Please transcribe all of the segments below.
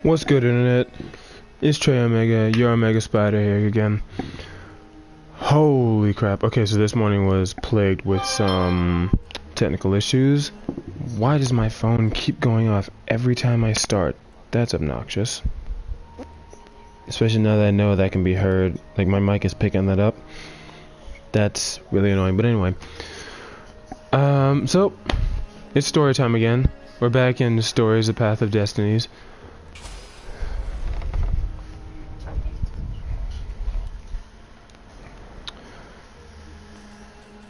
What's good, internet? It's Trey Omega, your Omega Spider here again. Holy crap. Okay, so this morning was plagued with some technical issues. Why does my phone keep going off every time I start? That's obnoxious. Especially now that I know that can be heard. Like, my mic is picking that up. That's really annoying. But anyway. So, it's story time again. We're back in Stories, The Path of Destinies.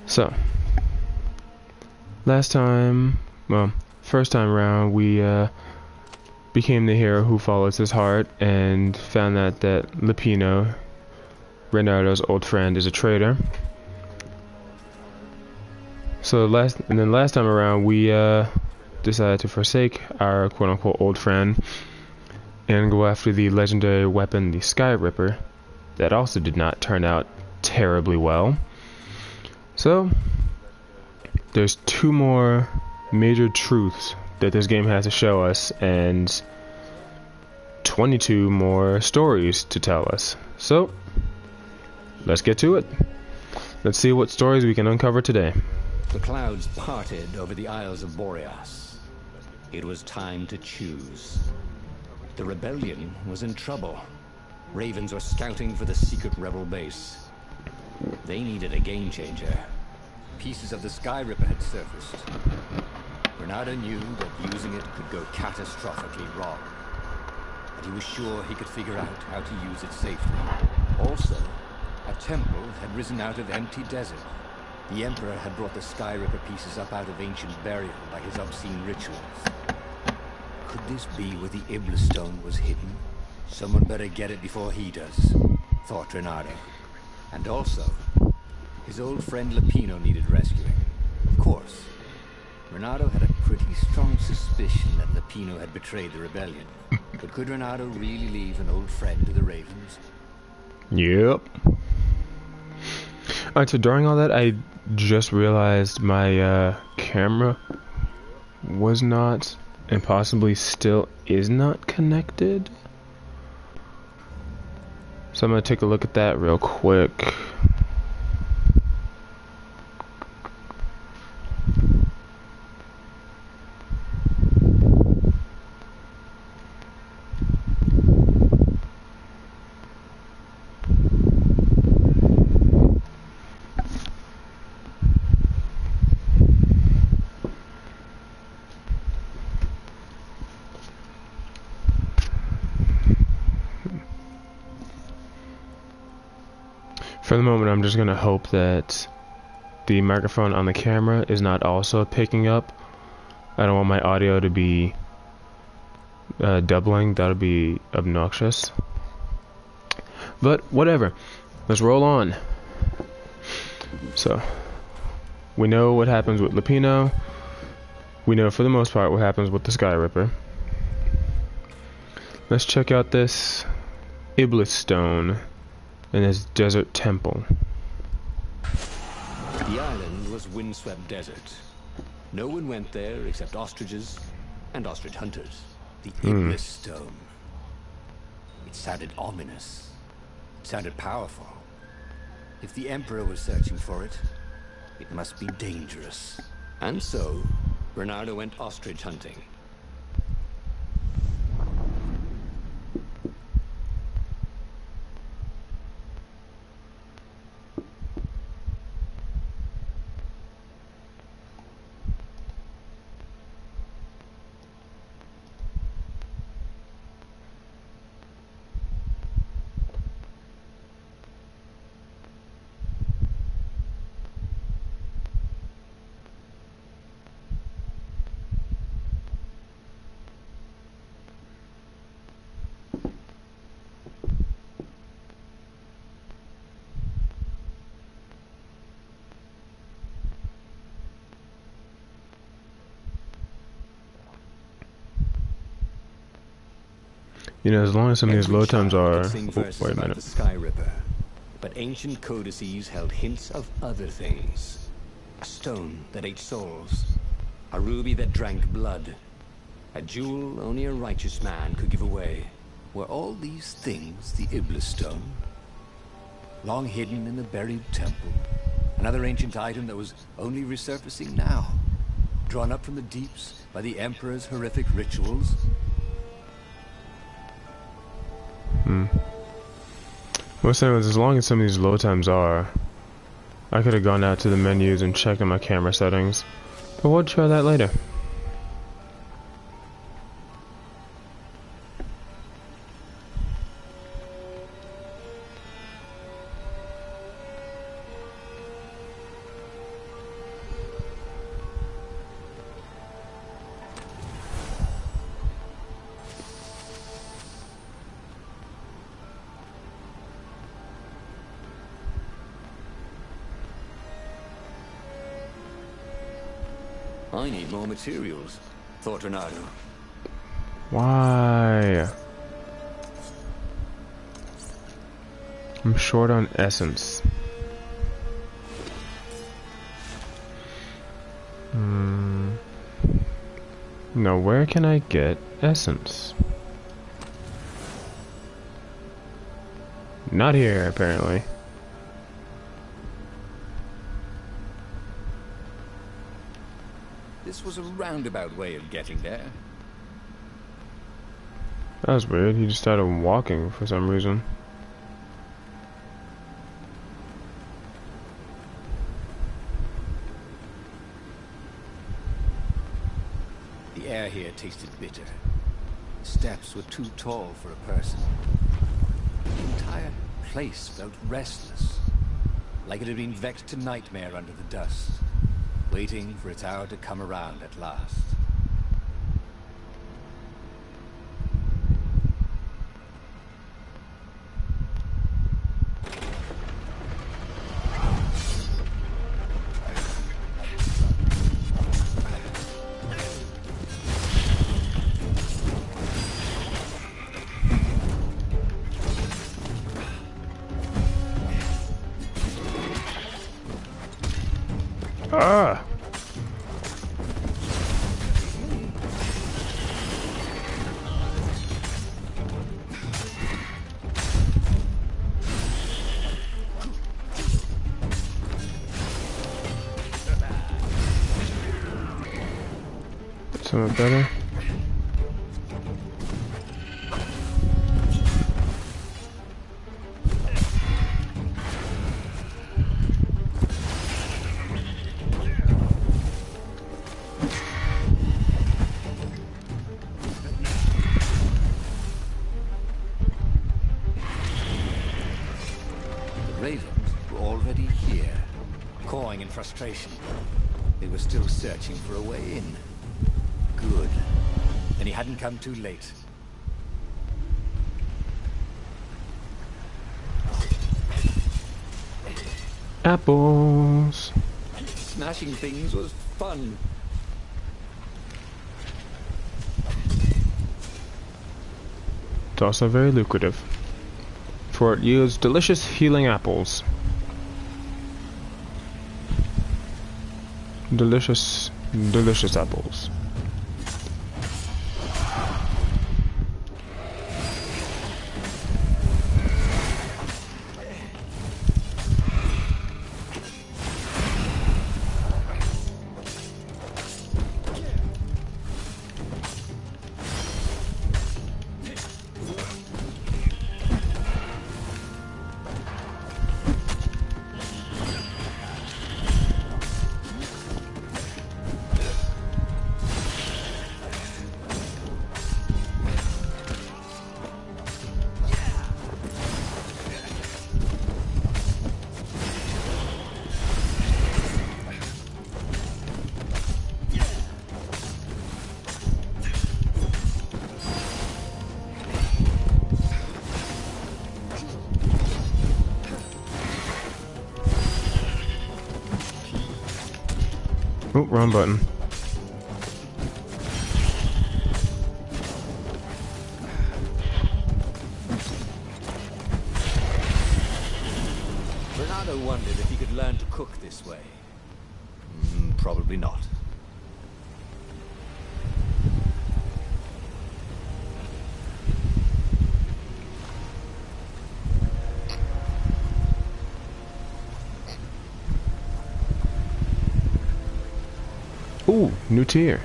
So, first time around, we became the hero who follows his heart and found out that Lupino, Reynardo's old friend, is a traitor. So last time around, we decided to forsake our quote-unquote old friend and go after the legendary weapon, the Sky Ripper. That also did not turn out terribly well. So, there's 2 more major truths that this game has to show us, and 22 more stories to tell us. So, let's get to it. Let's see what stories we can uncover today. The clouds parted over the Isles of Boreas. It was time to choose. The rebellion was in trouble. Ravens were scouting for the secret rebel base. They needed a game changer. Pieces of the Sky Ripper had surfaced. Reynardo knew that using it could go catastrophically wrong. But he was sure he could figure out how to use it safely. Also, a temple had risen out of empty desert. The Emperor had brought the Sky Ripper pieces up out of ancient burial by his obscene rituals. Could this be where the Iblis Stone was hidden? Someone better get it before he does, thought Reynardo. And also, his old friend Lupino needed rescuing. Of course, Reynardo had a pretty strong suspicion that Lupino had betrayed the rebellion. But could Reynardo really leave an old friend to the Ravens? Yep. Alright, so during all that, I just realized my camera was not, and possibly still is not, connected. So I'm going to take a look at that real quick. For the moment, I'm just going to hope that the microphone on the camera is not also picking up. I don't want my audio to be doubling. That would be obnoxious. But whatever. Let's roll on. So, we know what happens with Lupino. We know for the most part what happens with the Sky Ripper. Let's check out this Iblis Stone in this desert temple. The island was windswept desert. No one went there except ostriches and ostrich hunters. The Iblis Stone. It sounded ominous. It sounded powerful. If the Emperor was searching for it, it must be dangerous. And so, Reynardo went ostrich hunting. You know, as long as some of these load times are... wait a minute. The Sky Ripper, but ancient codices held hints of other things. A stone that ate souls. A ruby that drank blood. A jewel only a righteous man could give away. Were all these things the Iblis Stone? Long hidden in a buried temple. Another ancient item that was only resurfacing now. Drawn up from the deeps by the Emperor's horrific rituals. Well, anyways, as long as some of these load times are, I could have gone out to the menus and checked on my camera settings. But we'll try that later. I need more materials, thought Reynardo. Why? I'm short on essence. Now where can I get essence? Not here, apparently. This was a roundabout way of getting there. That was weird. He just started walking for some reason. The air here tasted bitter. Steps were too tall for a person. The entire place felt restless, like it had been vexed to nightmare under the dust, waiting for its hour to come around at last. Ah! Something better? Frustration. They were still searching for a way in. Good. And he hadn't come too late. Apples. Smashing things was fun. It's also very lucrative, for it yields delicious healing apples. Delicious, delicious apples. Oh, wrong button. Reynardo wondered if he could learn to cook this way. Probably not. Oh, new tier.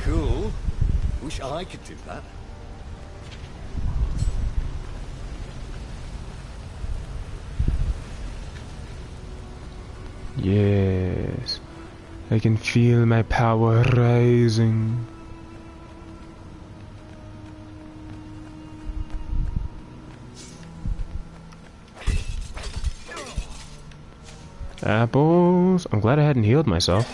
Cool. Wish I could do that. Yes. I can feel my power rising. Apples. I'm glad I hadn't healed myself.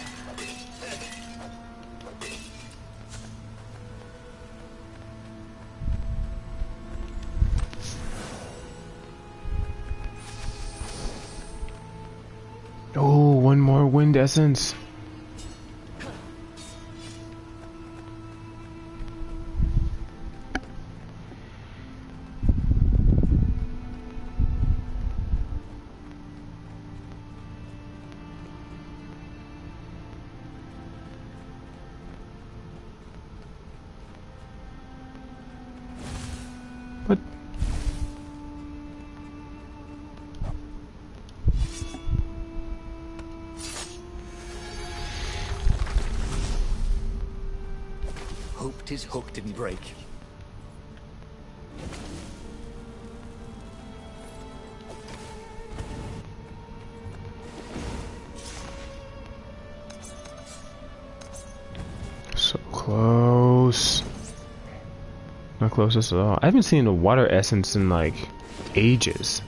Oh, one more wind essence. What? Hoped his hook didn't break. So close. Not closest at all. I haven't seen a water essence in like ages.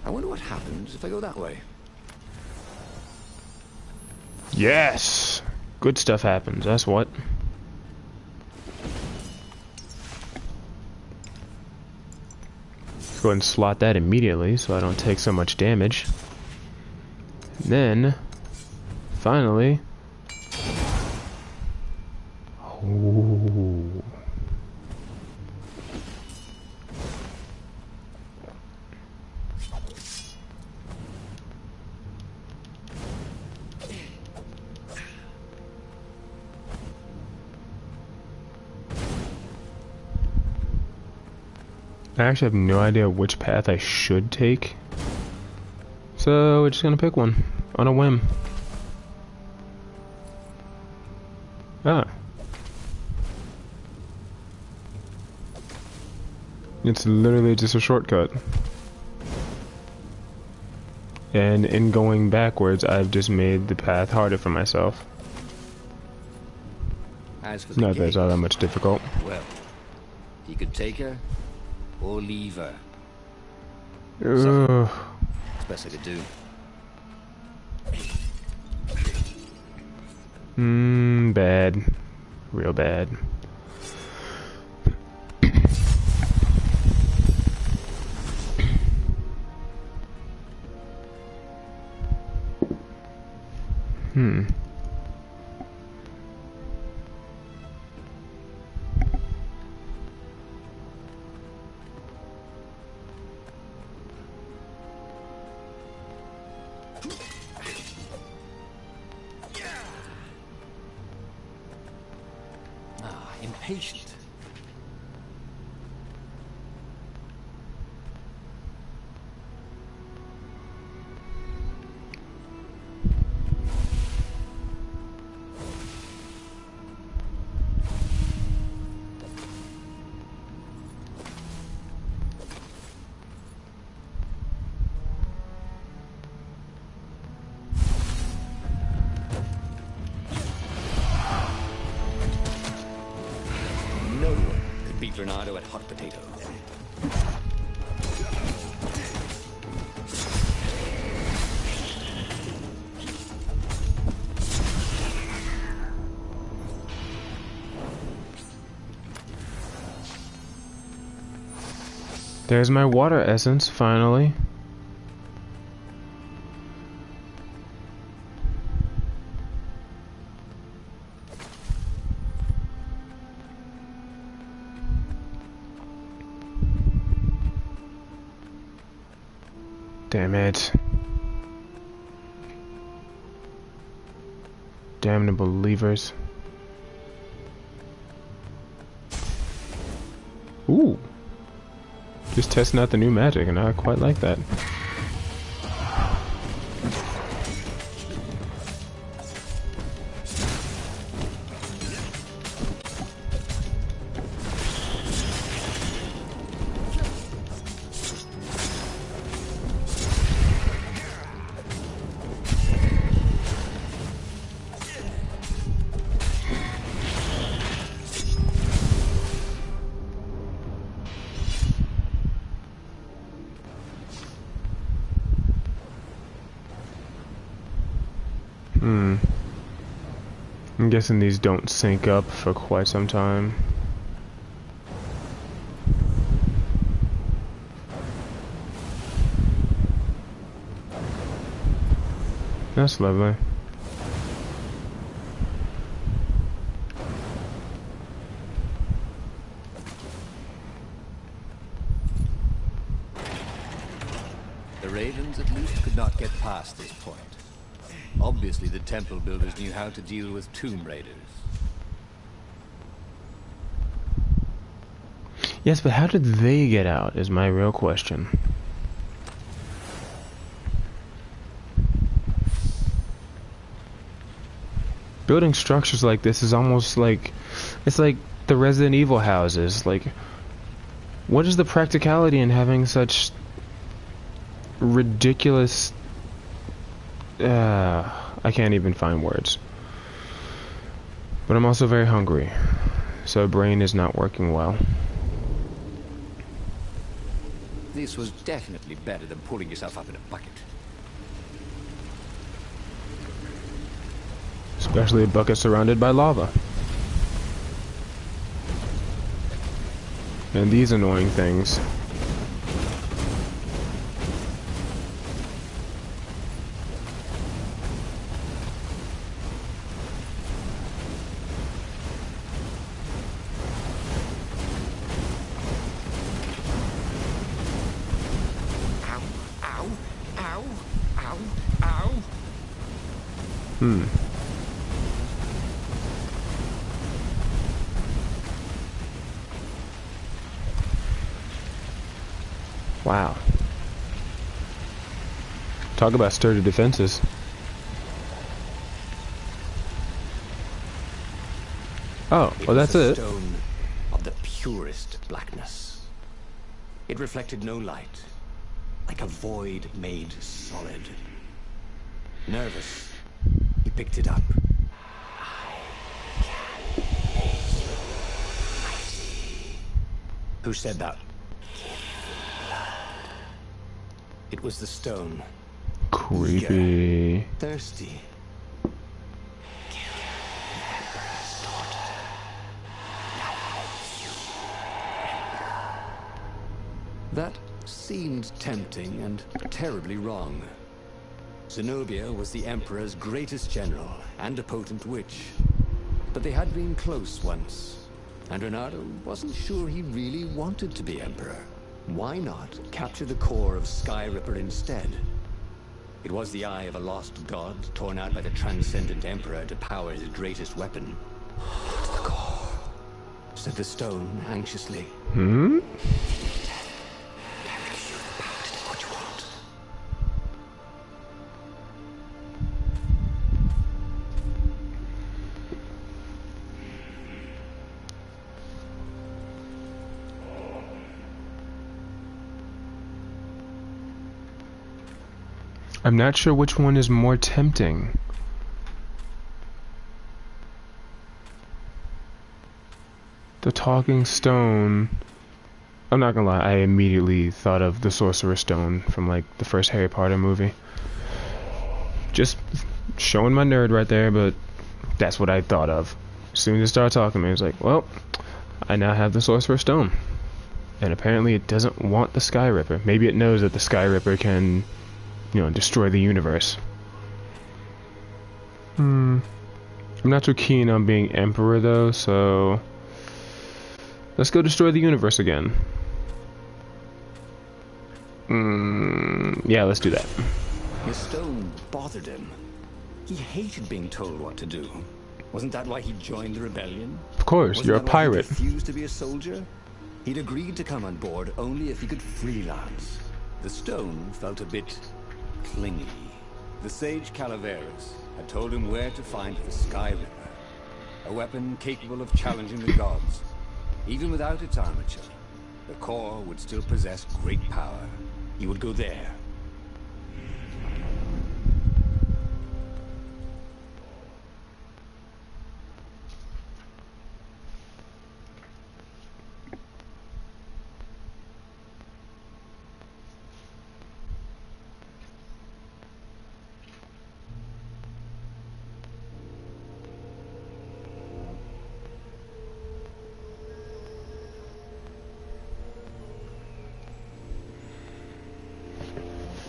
I wonder what happens if I go that way. Yes! Good stuff happens, that's what. Let's go ahead and slot that immediately so I don't take so much damage. And then, finally... Oh. I actually have no idea which path I should take. So we're just gonna pick one on a whim. Ah. It's literally just a shortcut. And in going backwards, I've just made the path harder for myself. As for the Not that it's gate, all that much difficult. well, he could take her or leave her. Ugh. It's best I could do. Bad. Real bad. Impatient. No one could beat Reynardo at hot potato. There's my water essence, finally. Damn it. Damnable levers. Ooh. Just testing out the new magic, and I quite like that. I'm guessing these don't sync up for quite some time. That's lovely. The Ravens at least could not get past this point. Obviously, the temple builders knew how to deal with tomb raiders. Yes, but how did they get out is my real question. Building structures like this is almost like... it's like the Resident Evil houses. Like, what is the practicality in having such ridiculous... I can't even find words. But I'm also very hungry, so brain is not working well. This was definitely better than pulling yourself up in a bucket. Especially a bucket surrounded by lava. And these annoying things. Wow. Talk about sturdy defenses. Oh, well that's it. Stone of the purest blackness. It reflected no light, like a void made solid. Nervous, he picked it up. Who said that? It was the stone. Creepy. Eager, thirsty. That seemed tempting and terribly wrong. Zenobia was the Emperor's greatest general and a potent witch. But they had been close once, and Reynardo wasn't sure he really wanted to be Emperor. Why not capture the core of Sky Ripper instead? It was the eye of a lost god torn out by the transcendent Emperor to power his greatest weapon. What's the core? Said the stone anxiously. I'm not sure which one is more tempting. The talking stone. I'm not gonna lie, I immediately thought of the Sorcerer's Stone from like the first Harry Potter movie. Just showing my nerd right there, but that's what I thought of. As soon as it started talking to me, I was like, well, I now have the Sorcerer's Stone. And apparently it doesn't want the Sky Ripper. Maybe it knows that the Sky Ripper can, you know, destroy the universe. I'm not too keen on being Emperor though, so let's go destroy the universe again. Yeah, let's do that. His stone bothered him. He hated being told what to do. Wasn't that why he joined the rebellion? Of course, Wasn't you're a that why he pirate. refused to be a soldier? He'd agreed to come on board only if he could freelance. The stone felt a bit clingy. The sage Calaveras had told him where to find the Sky Ripper, a weapon capable of challenging the gods. Even without its armature, the core would still possess great power. He would go there.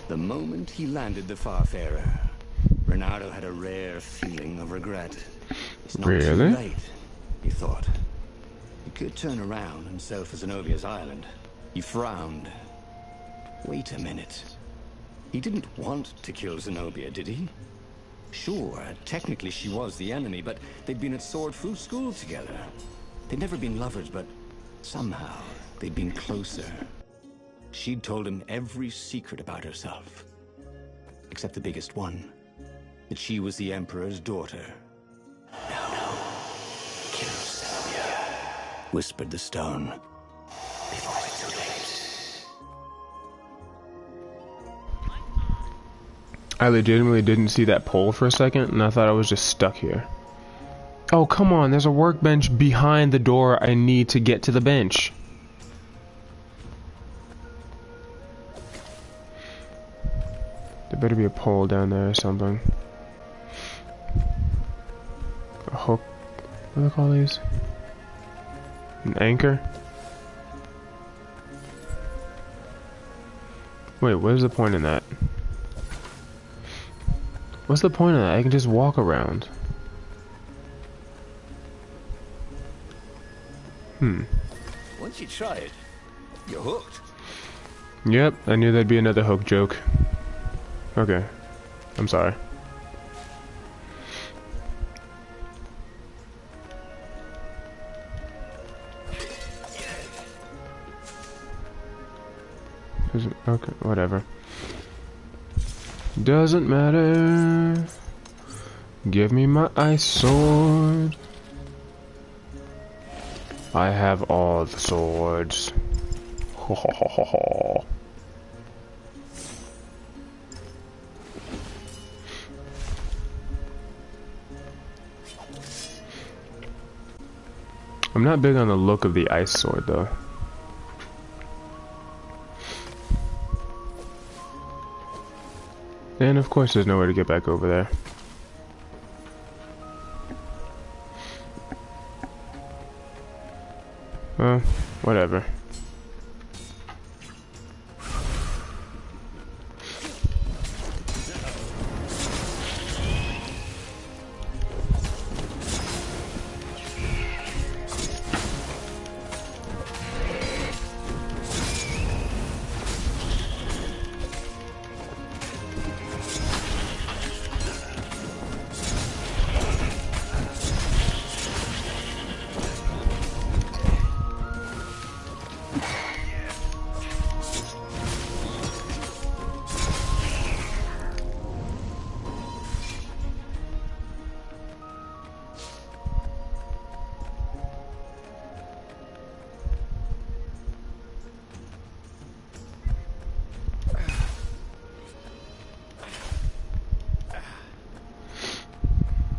The moment he landed the Farfarer, Reynardo had a rare feeling of regret. It's not too late, he thought. He could turn around and sail for Zenobia's island. He frowned. Wait a minute. He didn't want to kill Zenobia, did he? Sure, technically she was the enemy, but they'd been at Sword Fu school together. They'd never been lovers, but somehow they'd been closer. She'd told him every secret about herself. Except the biggest one. That she was the Emperor's daughter. No. Kill Zenobia, whispered the stone. Before it's too late. I legitimately didn't see that pole for a second, and I thought I was just stuck here. Oh, come on, there's a workbench behind the door I need to get to the bench. There better be a pole down there or something. A hook. What do they call these? An anchor? Wait, what is the point in that? What's the point of that? I can just walk around. Once you try it, you're hooked. Yep, I knew there'd be another hook joke. Okay, I'm sorry. Okay, whatever. Doesn't matter. Give me my ice sword. I have all the swords. Ho ho ho ho ho. I'm not big on the look of the ice sword though. And of course there's nowhere to get back over there. Well, whatever.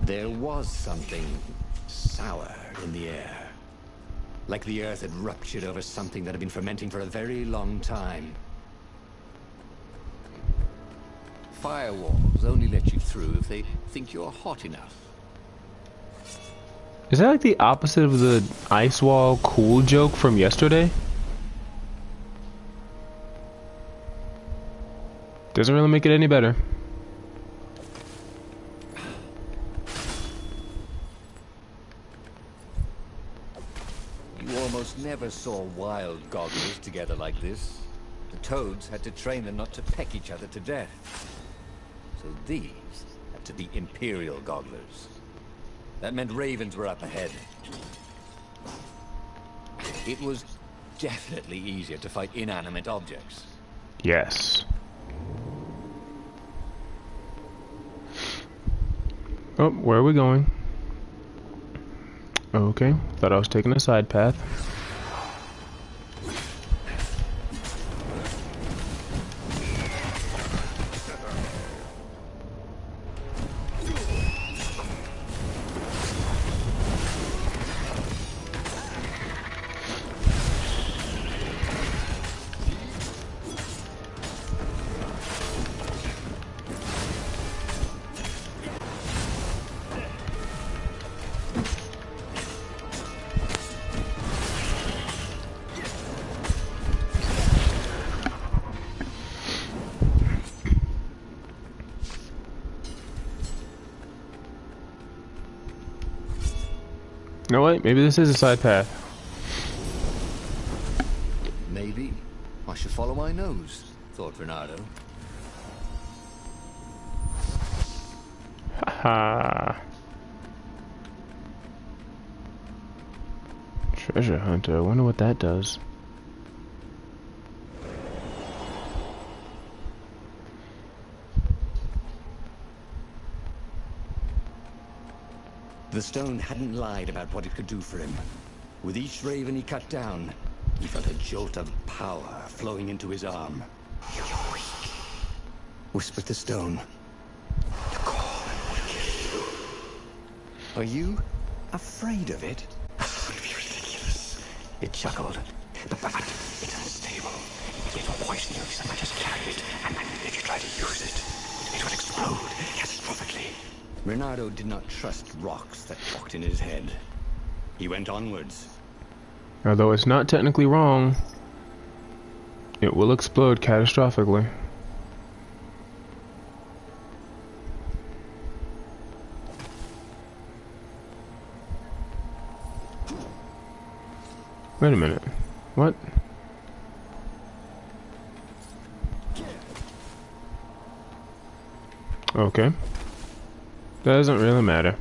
There was something sour in the air. Like the earth had ruptured over something that had been fermenting for a very long time. Firewalls only let you through if they think you're hot enough. Is that like the opposite of the ice wall cool joke from yesterday? Doesn't really make it any better. You almost never saw wild goggles together like this. The toads had to train them not to peck each other to death. So these had to be Imperial gogglers. That meant ravens were up ahead. It was definitely easier to fight inanimate objects. Yes. Oh, where are we going? Okay, thought I was taking a side path. You know what? Maybe this is a side path. Maybe. I should follow my nose, thought Reynardo. Haha. Treasure hunter. I wonder what that does. The stone hadn't lied about what it could do for him. With each raven he cut down, he felt a jolt of power flowing into his arm. "You're weak," whispered the stone. "The core will kill you." "Are you afraid of it?" "It would be ridiculous," it chuckled. But it's unstable. It will poison you so much as carry it, and if you try to use it, it will explode catastrophically. Reynardo did not trust rocks that walked in his head. He went onwards. Although it's not technically wrong, it will explode catastrophically. Wait a minute. What? Okay. Doesn't really matter.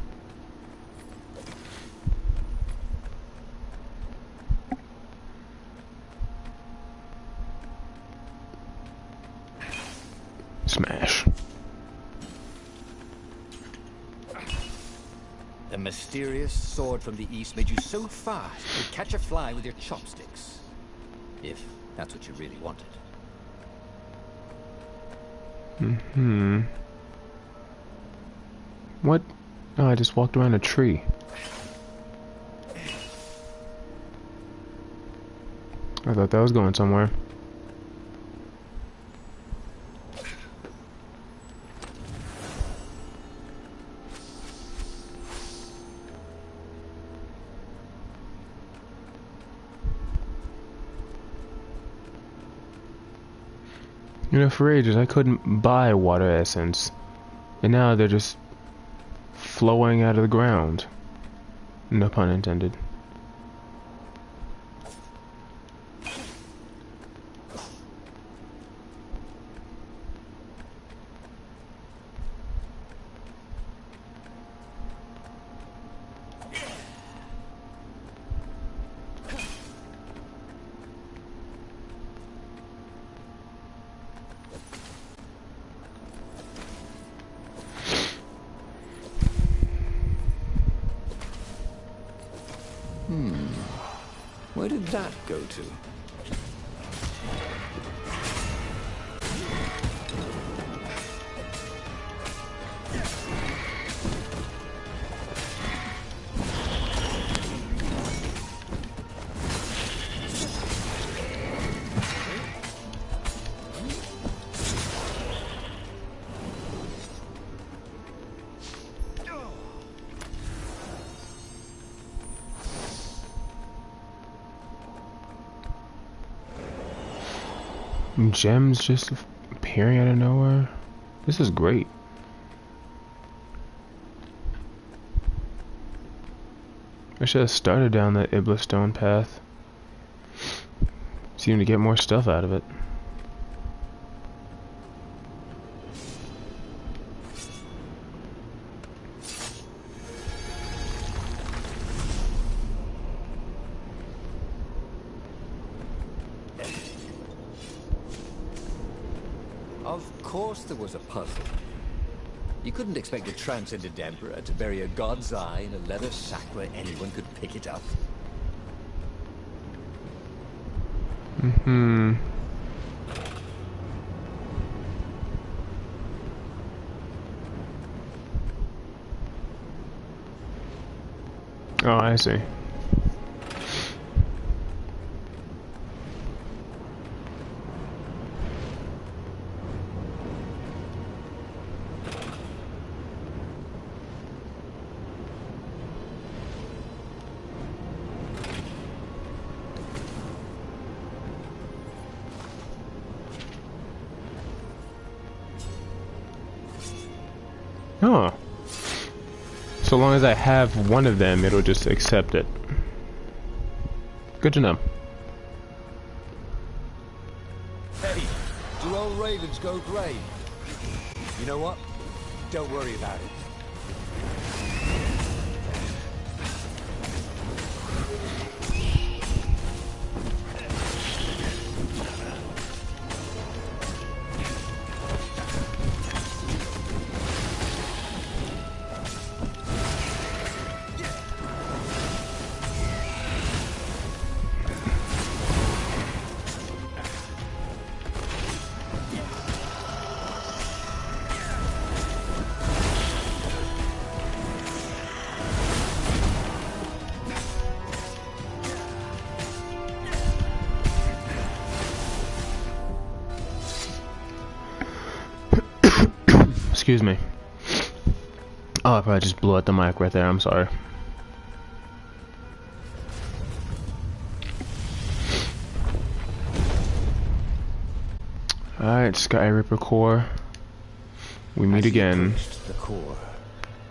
Smash. The mysterious sword from the east made you so fast you could catch a fly with your chopsticks. If that's what you really wanted. Mm-hmm. What? Oh, I just walked around a tree. I thought that was going somewhere. You know, for ages I couldn't buy water essence, and now they're just flowing out of the ground. No pun intended. Where did that go to? Gems just appearing out of nowhere. This is great. I should have started down that Iblis Stone path. Seem to get more stuff out of it. course there was a puzzle. You couldn't expect a transcendent emperor to bury a god's eye in a leather sack where anyone could pick it up. Mm-hmm. Oh, I see. Oh. So long as I have one of them, it'll just accept it. Good to know. Hey, do old ravens go grey? You know what? Don't worry about it. Excuse me. Oh, I probably just blew out the mic right there. I'm sorry. Alright, Sky Ripper core. We meet again. The core,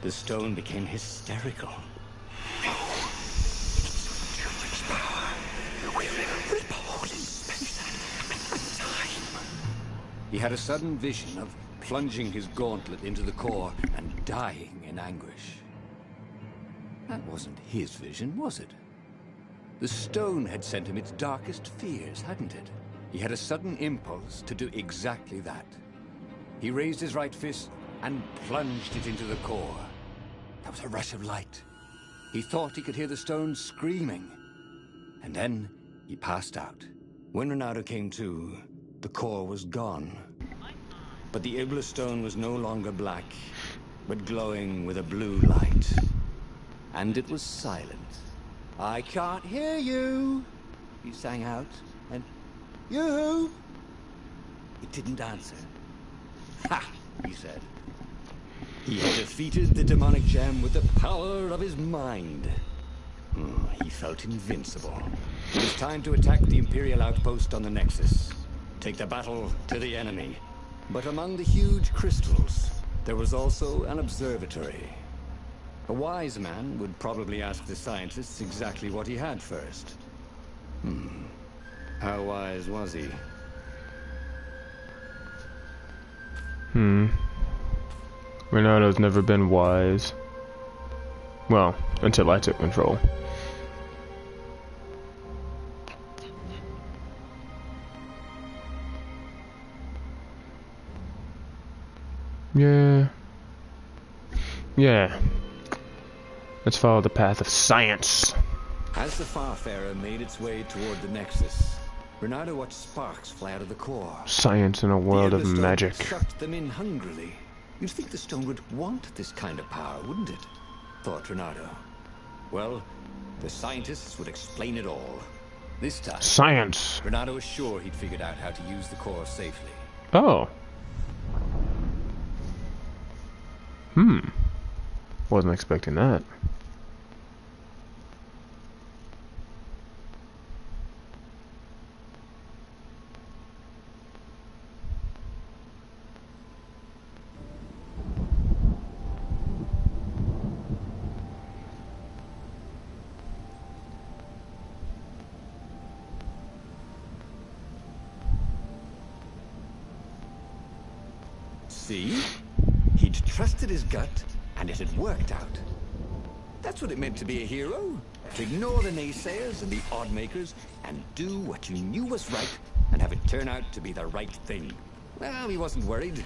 the stone became hysterical. He had a sudden vision of plunging his gauntlet into the core and dying in anguish. That wasn't his vision, was it? The stone had sent him its darkest fears, hadn't it? He had a sudden impulse to do exactly that. He raised his right fist and plunged it into the core. There was a rush of light. He thought he could hear the stone screaming. And then he passed out. When Reynardo came to, the core was gone. But the Iblis Stone was no longer black, but glowing with a blue light. And it was silent. "I can't hear you," he sang out. And, "You?" It didn't answer. "Ha!" he said. He had defeated the demonic gem with the power of his mind. He felt invincible. It was time to attack the Imperial outpost on the Nexus. Take the battle to the enemy. But among the huge crystals, there was also an observatory. A wise man would probably ask the scientists exactly what he had first. How wise was he? Reynardo's never been wise. Well, until I took control. Yeah. Let's follow the path of science. As the Farfarer made its way toward the Nexus, Reynardo watched sparks fly out of the core. Science in a world of magic. Sucked them in hungrily. You'd think the stone would want this kind of power, wouldn't it? Thought Reynardo. Well, the scientists would explain it all. This time, Science! Reynardo was sure he'd figured out how to use the core safely. Oh. Wasn't expecting that. See? He'd trusted his gut, and it had worked out. That's what it meant to be a hero. To ignore the naysayers and the odd makers, and do what you knew was right, and have it turn out to be the right thing. Well, he wasn't worried.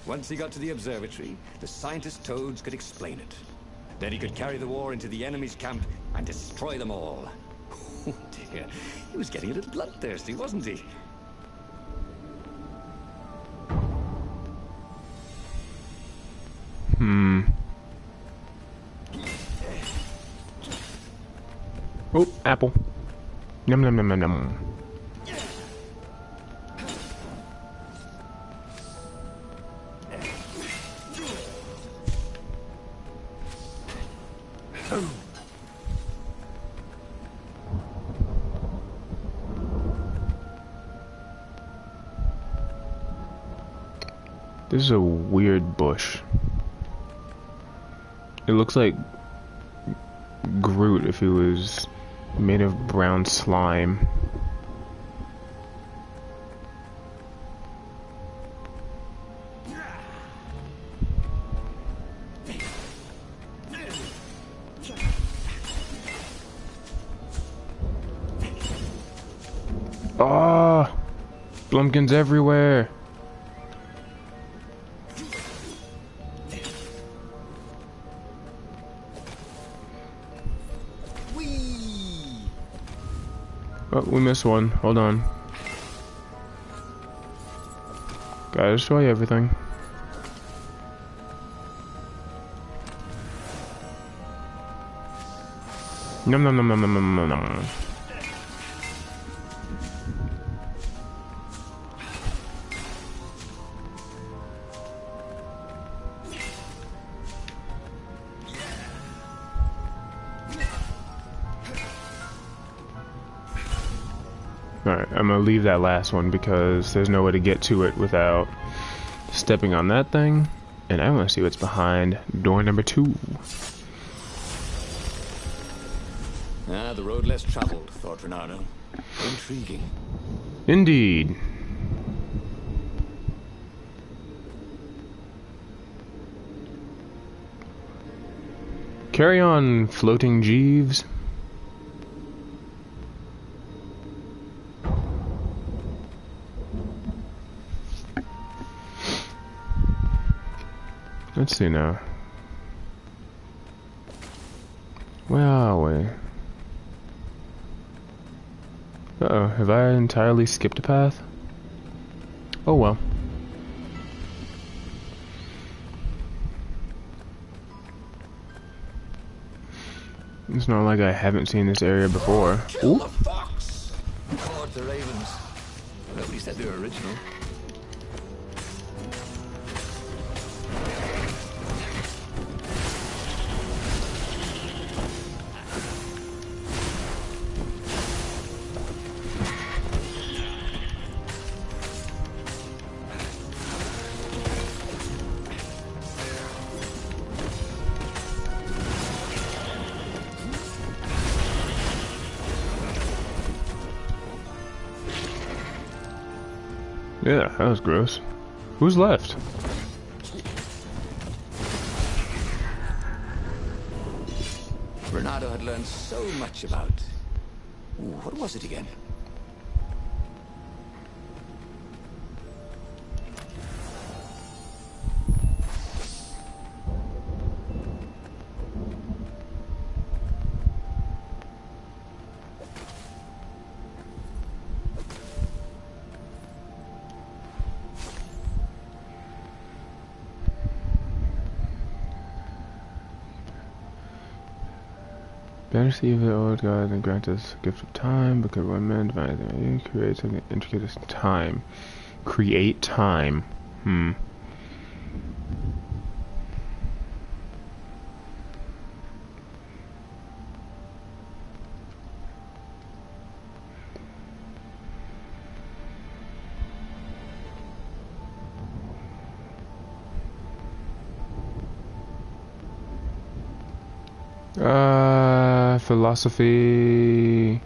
Once he got to the observatory, the scientist toads could explain it. Then he could carry the war into the enemy's camp and destroy them all. Oh dear, he was getting a little bloodthirsty, wasn't he? Oh, apple. Yum yum yum yum yum. This is a weird bush. It looks like Groot if he was made of brown slime. Ah, Blumpkins everywhere. Oh, we missed one. Hold on. Gotta destroy everything. Nom nom nom nom nom nom nom. Alright, I'm gonna leave that last one because there's no way to get to it without stepping on that thing. And I want to see what's behind door number 2. Ah, the road less traveled, thought Reynardo. Intriguing. Indeed. Carry on, floating Jeeves. Let's see now. Where are we? Uh-oh, have I entirely skipped a path? Oh well. It's not like I haven't seen this area before. Kill the fox! Caught the ravens. Nobody said they were original. Yeah, that was gross. Who's left? Reynardo had learned so much about... Ooh, what was it again? Better see if the old God and grant us a gift of time, because when men divine anything, you create something intricate as time. Create time. Philosophy.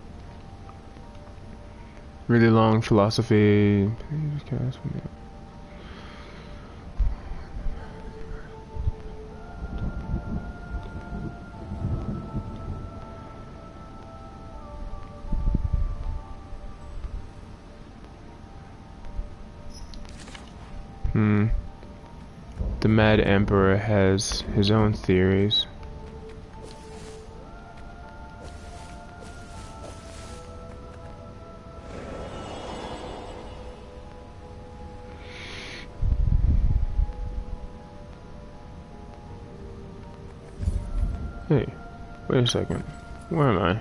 Really long philosophy. The Mad Emperor has his own theories. Hey, wait a second. Where am I?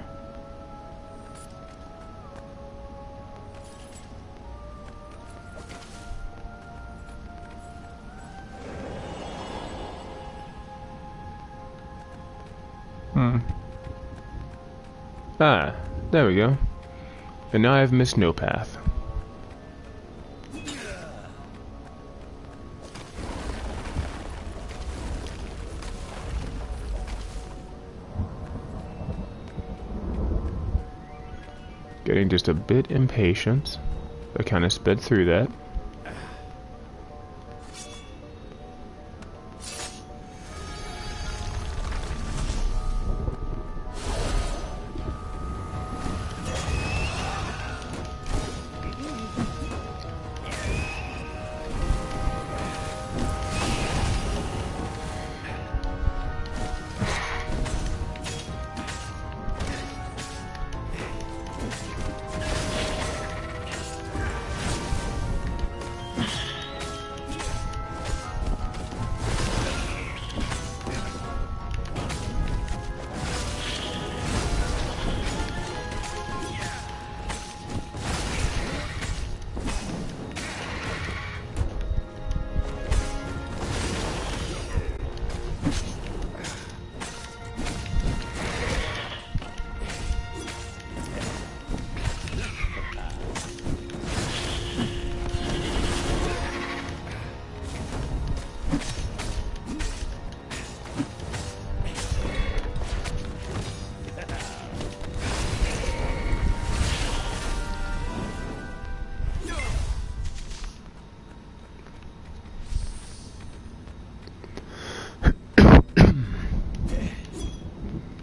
Ah, there we go. And now I've missed no path. Getting just a bit impatient. I kind of sped through that.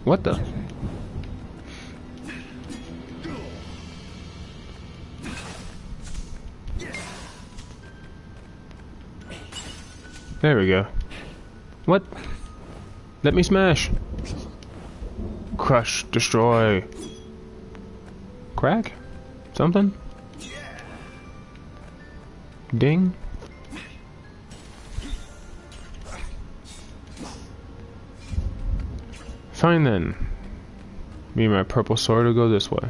What the? There we go. What? Let me smash. Crush, destroy. Crack? Something? Ding. Fine then. Me and my purple sword will go this way.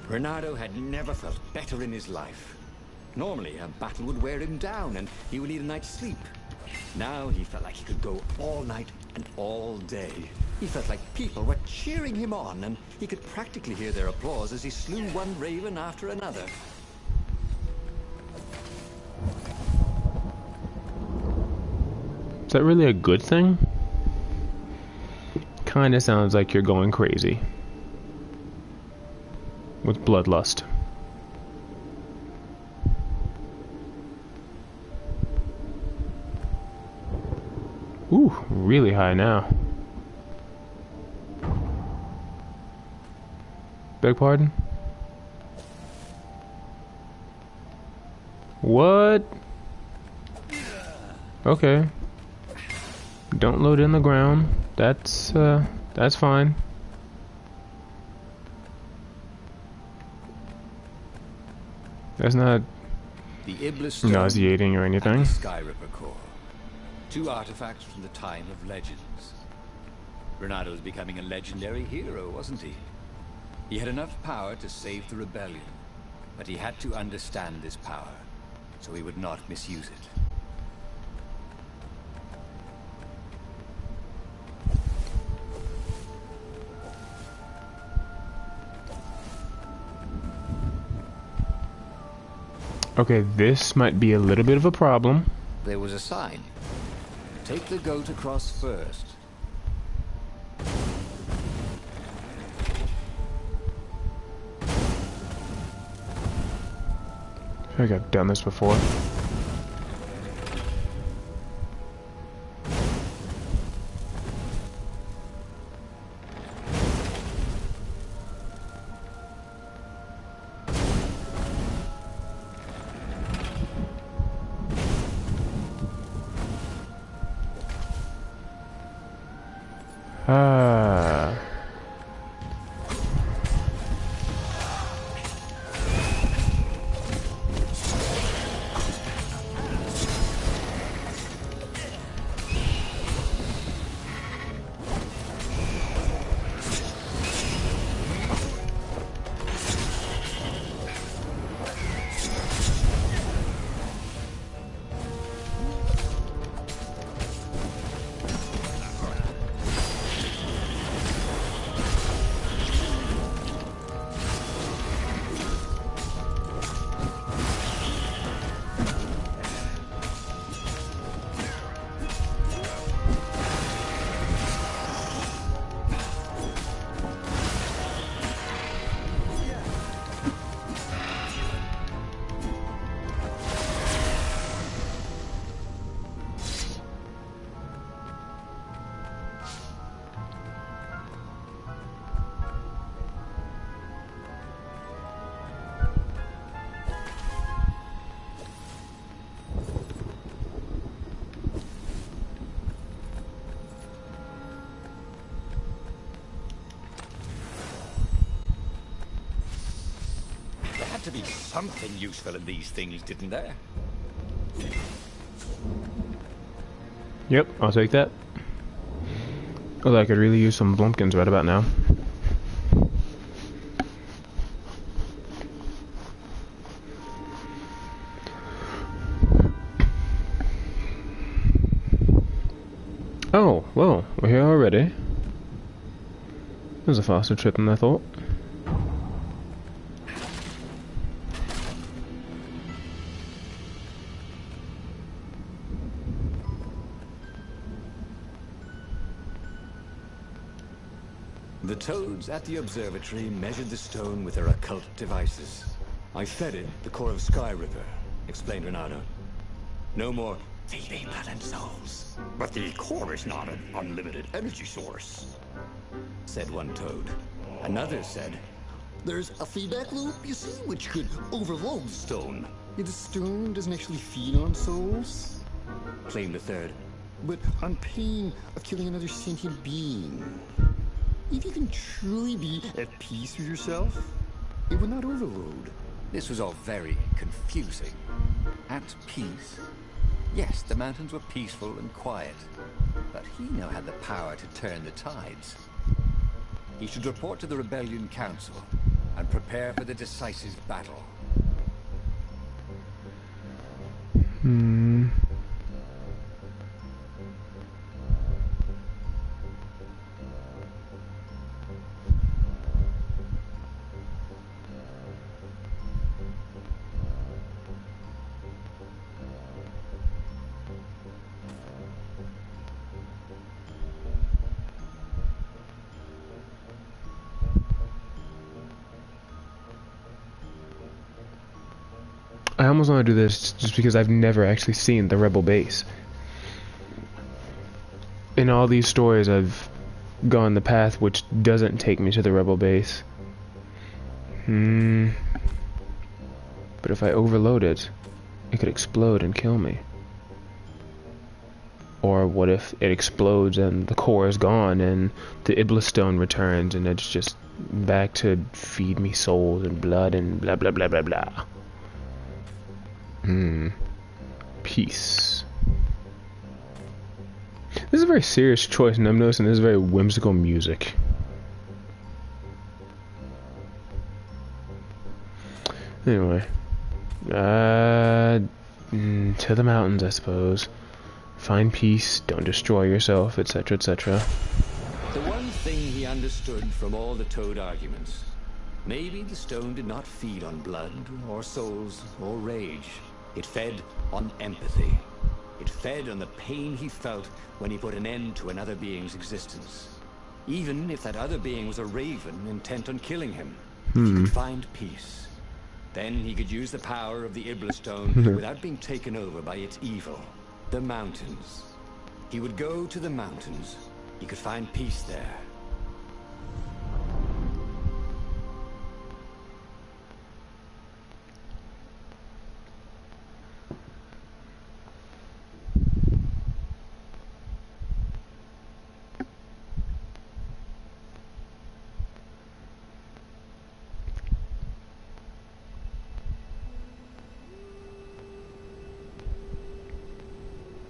Reynardo had never felt better in his life. Normally, a battle would wear him down and he would need a night's sleep. Now he felt like he could go all night and all day. He felt like people were cheering him on, and he could practically hear their applause as he slew one raven after another. Is that really a good thing? Kinda sounds like you're going crazy. With bloodlust. Ooh, really high now. Beg pardon? What? Okay. Don't load in the ground. That's fine. That's not The Iblis Stone nauseating or anything. and the Sky Ripper core. Two artifacts from the time of legends. Reynardo was becoming a legendary hero, wasn't he? He had enough power to save the rebellion, but he had to understand this power, so he would not misuse it. Okay, this might be a little bit of a problem. There was a sign. Take the goat across first. I think I've done this before. to be something useful in these things, didn't there? Yep, I'll take that. Although I could really use some blumpkins right about now. Oh, well, we're here already. It was a faster trip than I thought. The toads at the observatory measured the stone with their occult devices. I fed it the core of Sky River, explained Reynardo. No more feeding blood and souls. But the core is not an unlimited energy source, said one toad. Another said, there's a feedback loop, you see, which could overload the stone. The stone doesn't actually feed on souls, claimed a third. but on pain of killing another sentient being. If you can truly be at peace with yourself, it would not overload. This was all very confusing. At peace? Yes, the mountains were peaceful and quiet, but he now had the power to turn the tides. He should report to the Rebellion Council and prepare for the decisive battle. I almost want to do this just because I've never actually seen the Rebel base. In all these stories, I've gone the path which doesn't take me to the Rebel base. But if I overload it, it could explode and kill me. Or what if it explodes and the core is gone and the Iblis Stone returns and it's just back to feed me souls and blood and blah blah blah blah blah. Peace. This is a very serious choice, and I'm noticing this is very whimsical music. Anyway. To the mountains, I suppose. Find peace, don't destroy yourself, etc., etc. The one thing he understood from all the Toad arguments, maybe the stone did not feed on blood, or souls, or rage. It fed on empathy. It fed on the pain he felt when he put an end to another being's existence. Even if that other being was a raven intent on killing him, he could find peace. Then he could use the power of the Iblis Stone without being taken over by its evil. The mountains. He would go to the mountains. He could find peace there.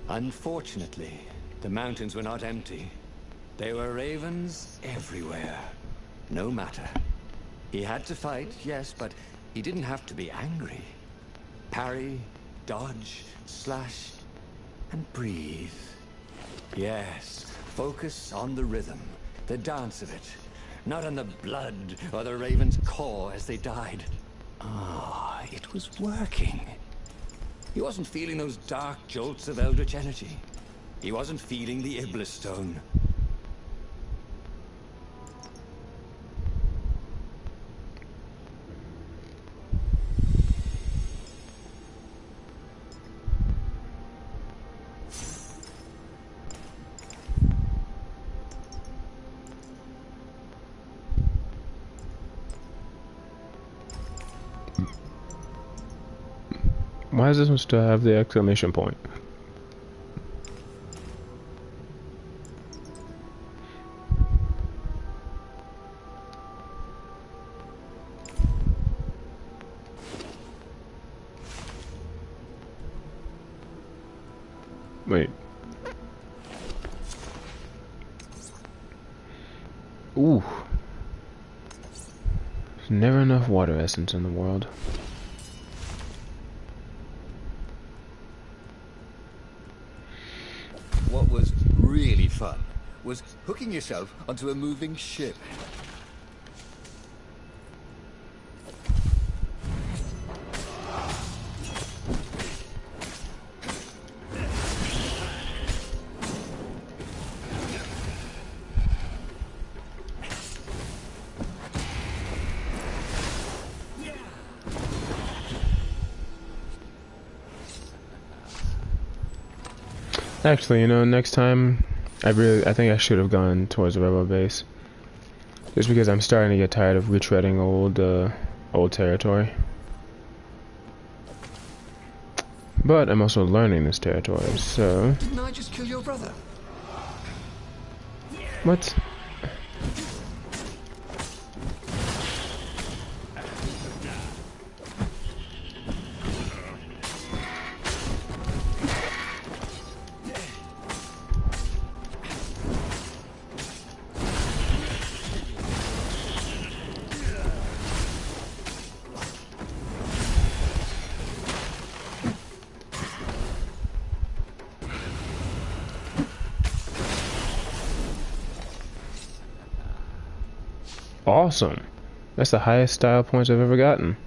Unfortunately, the mountains were not empty. There were ravens everywhere. No matter. He had to fight, yes, but he didn't have to be angry. Parry, dodge, slash, and breathe. Yes, focus on the rhythm, the dance of it, not on the blood or the raven's core as they died. Ah, it was working. He wasn't feeling those dark jolts of eldritch energy. He wasn't feeling the Iblis Stone. Why does this one still have the exclamation point? Wait. Ooh. There's never enough water essence in the world. What was really fun was hooking yourself onto a moving ship. Actually, you know, next time, I think I should have gone towards the rebel base. Just because I'm starting to get tired of retreading old territory. But I'm also learning this territory, so... Didn't I just kill your brother? What? Awesome. That's the highest style points I've ever gotten.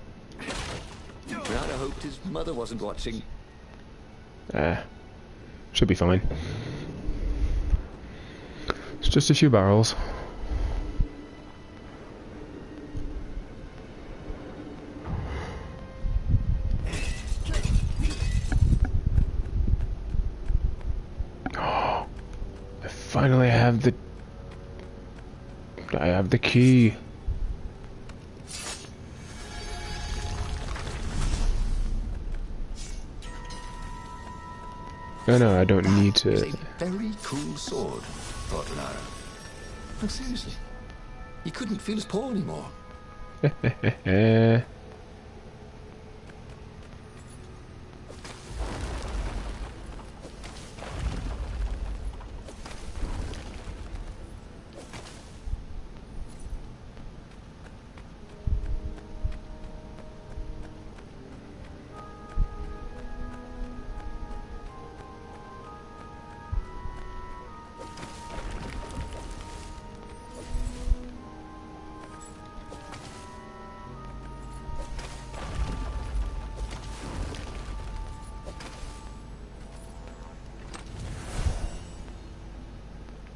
Reynardo hoped his mother wasn't watching. Should be fine. It's just a few barrels. I finally have the... I have the key. No, I don't need to. It's a very cool sword, thought Reynardo. No, seriously. He couldn't feel his paw anymore.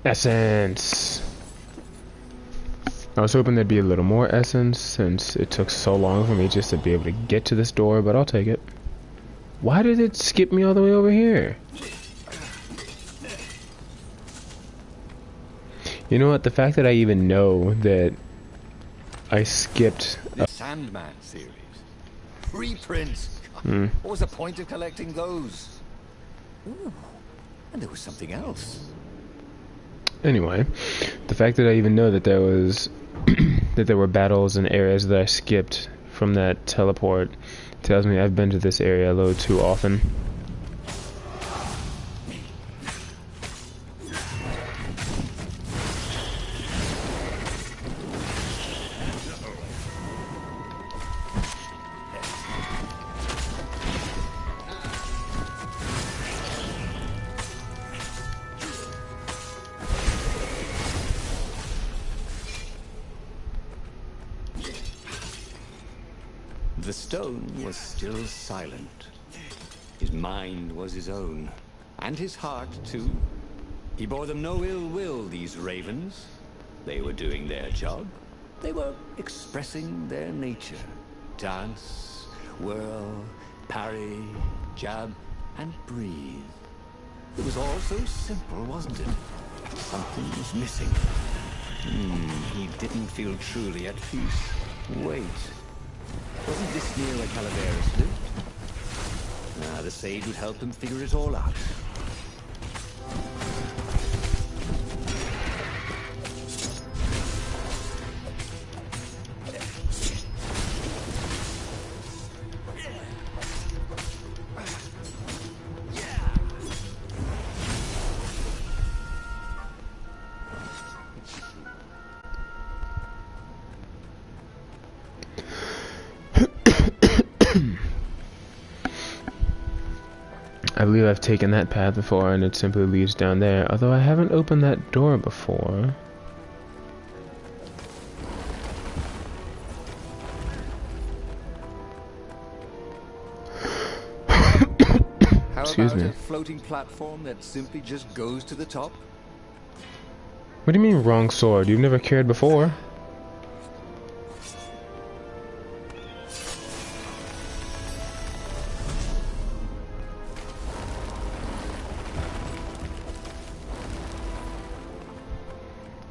Essence. I was hoping there'd be a little more essence since it took so long for me just to be able to get to this door, but I'll take it. Why did it skip me all the way over here? You know what? The fact that I even know that I skipped... The Sandman series. Reprints. What was the point of collecting those? Ooh, and there was something else. Anyway, the fact that I even know that there was that there were battles and areas that I skipped from that teleport tells me I've been to this area a little too often. The stone was still silent. His mind was his own, and his heart too. He bore them no ill will, these ravens. They were doing their job. They were expressing their nature. Dance, whirl, parry, jab, and breathe. It was all so simple, wasn't it? Something was missing. He didn't feel truly at peace. Wait. Wasn't this near where Calaveras lived? The sage would help him figure it all out. I believe I've taken that path before and it simply leads down there, although I haven't opened that door before. How Excuse about me. a floating platform that simply just goes to the top? What do you mean wrong sword? You've never cared before.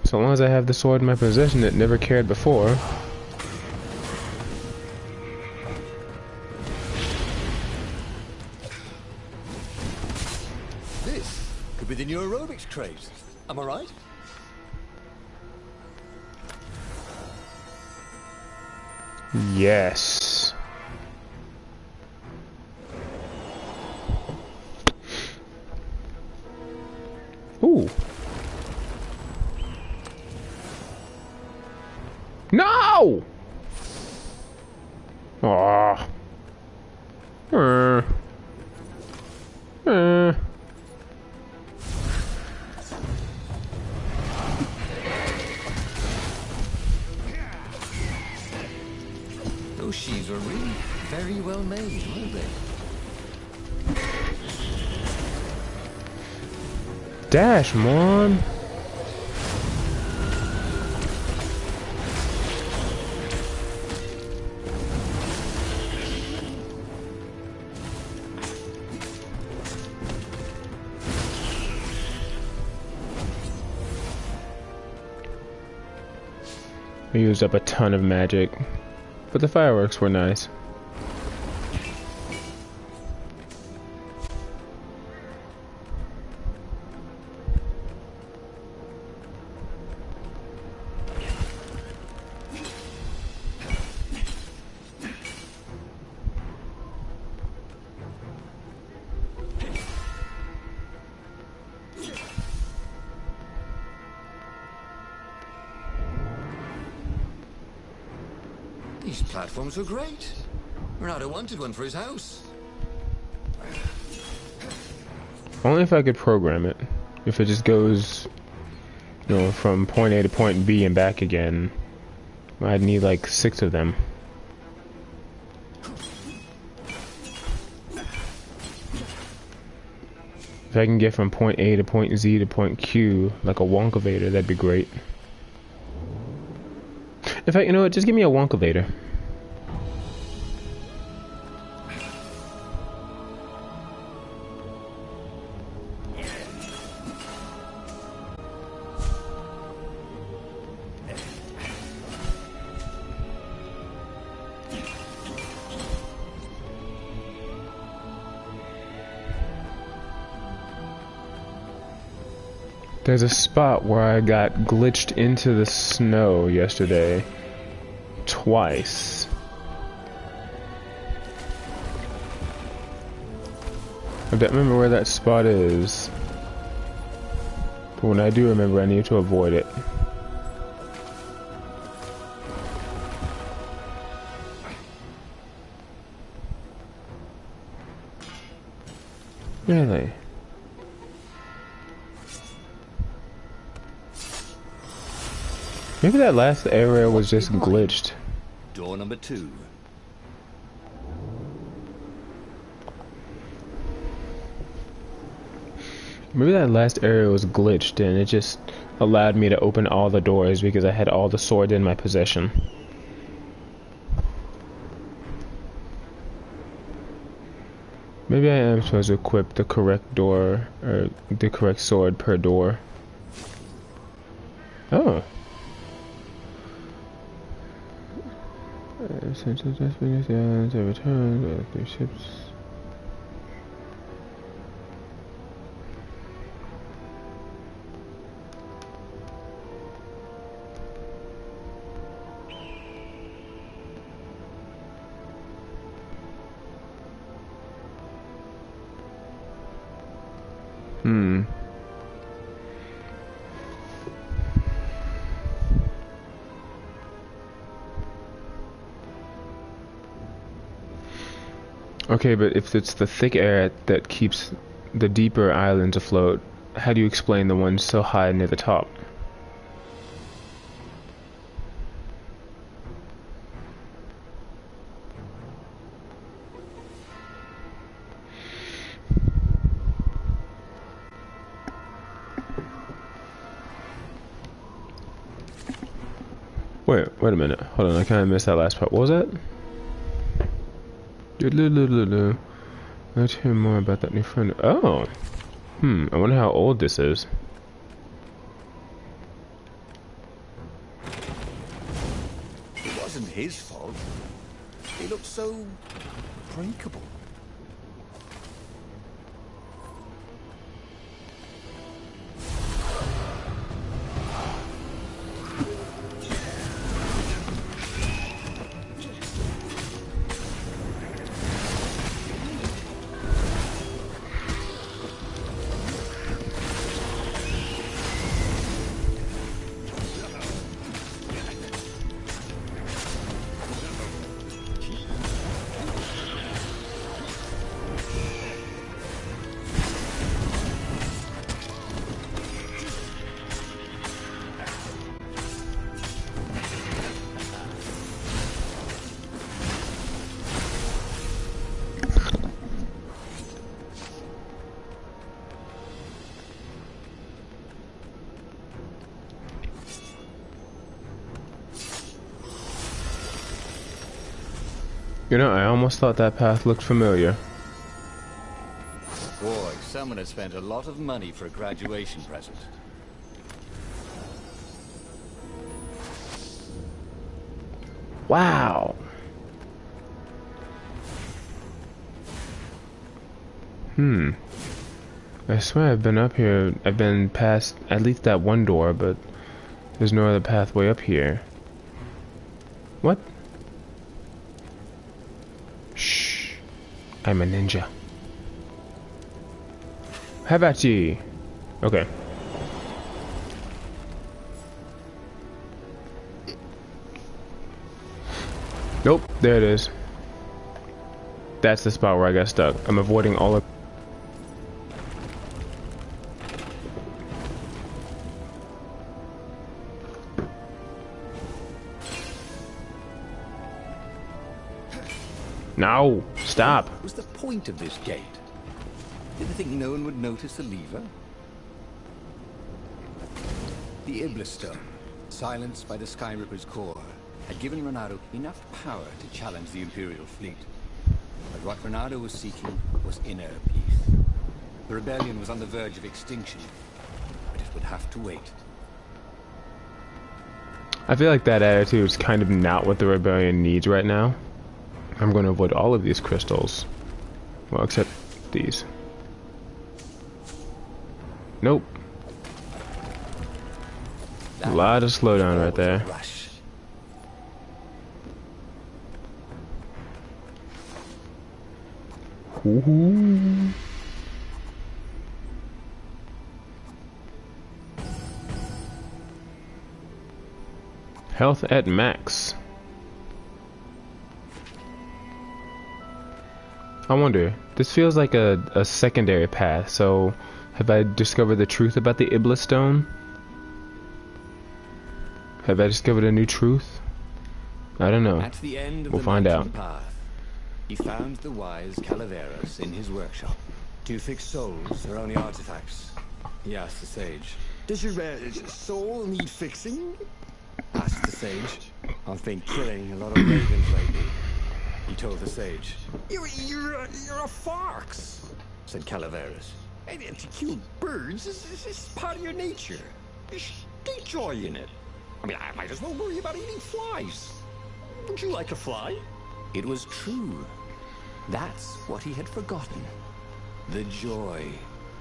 So long as I have the sword in my possession, it never cared before. This could be the new aerobics craze. Am I right? Yes. Ooh. No! Aw. Those sheaves were really very well made, weren't they? Dash, man. I used up a ton of magic, but the fireworks were nice. These platforms were great. Reynardo wanted one for his house. Only if I could program it. If it just goes, you know, from point A to point B and back again, I'd need like 6 of them. If I can get from point A to point Z to point Q, like a Wonkavator, that'd be great. In fact, you know what, just give me a Wonkavator. There's a spot where I got glitched into the snow yesterday. Twice. I don't remember where that spot is. But when I do remember, I need to avoid it. Really? Maybe that last area was just glitched. Door number 2. Maybe that last area was glitched and it just allowed me to open all the doors because I had all the sword in my possession. Maybe I am supposed to equip the correct door, or the correct sword per door. Oh. Since the Destinies, the islands have returned with their ships. Okay, but if it's the thick air that keeps the deeper islands afloat, how do you explain the ones so high near the top? Wait a minute. Hold on, I kind of missed that last part. What was that? Let's hear more about that new friend. Oh. I wonder how old this is. It wasn't his fault. He looked so breakable. You know, I almost thought that path looked familiar. Boy, someone has spent a lot of money for a graduation present. Wow. I swear I've been up here. I've been past at least that one door, but there's no other pathway up here. What? Shh. I'm a ninja. How about you? Okay. Nope, there it is. That's the spot where I got stuck. I'm avoiding all of... No! Stop! What was the point of this gate? Did they think no one would notice the lever? The Iblis Stone, silenced by the Sky Ripper's core, had given Reynardo enough power to challenge the Imperial fleet. But what Reynardo was seeking was inner peace. The rebellion was on the verge of extinction, but it would have to wait. I feel like that attitude is kind of not what the rebellion needs right now. I'm going to avoid all of these crystals. Well, except these. Nope. A lot of slowdown right there. Rush. Ooh. Health at max. I wonder, this feels like a secondary path, so have I discovered the truth about the Iblis Stone? Have I discovered a new truth? I don't know. At the end of We'll the find mountain out. path, he found the wise Calaveras in his workshop. To fix souls or only artifacts? He asked the sage. Does your soul need fixing? Asked the sage. I've been killing a lot of ravens lately. He told the sage. You're a fox, Said Calaveras. and to kill birds is part of your nature. Take joy in it. I mean, I might as well worry about eating flies. Don't you like a fly? It was true. That's what he had forgotten. The joy.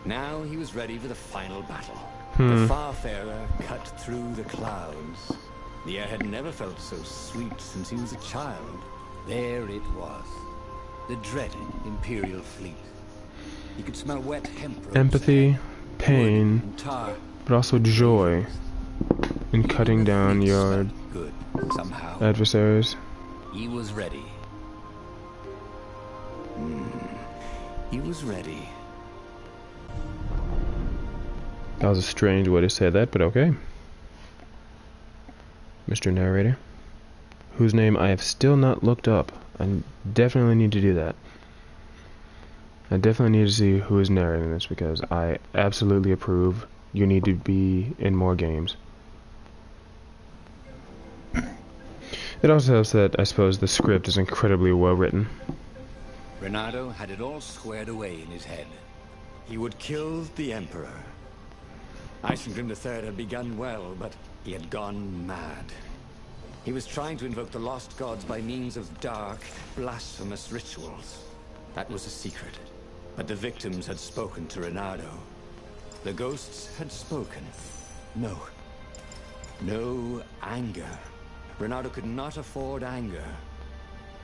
Now he was ready for the final battle. The Farfarer cut through the clouds. The air had never felt so sweet since he was a child. There it was. The dreaded Imperial fleet. He could smell wet hemp ropes, Empathy, wood pain, and tar. but also joy in cutting down The fleet your smelled good, somehow. adversaries. He was ready. He was ready. That was a strange way to say that, but okay. Mr. Narrator, whose name I have still not looked up. I definitely need to do that. I definitely need to see who is narrating this, because I absolutely approve. You need to be in more games. It also helps that I suppose the script is incredibly well written. Reynardo had it all squared away in his head. He would kill the Emperor. Isengrim III had begun well, but he had gone mad. He was trying to invoke the lost gods by means of dark, blasphemous rituals. That was a secret. But the victims had spoken to Reynardo. The ghosts had spoken. No. No anger. Reynardo could not afford anger.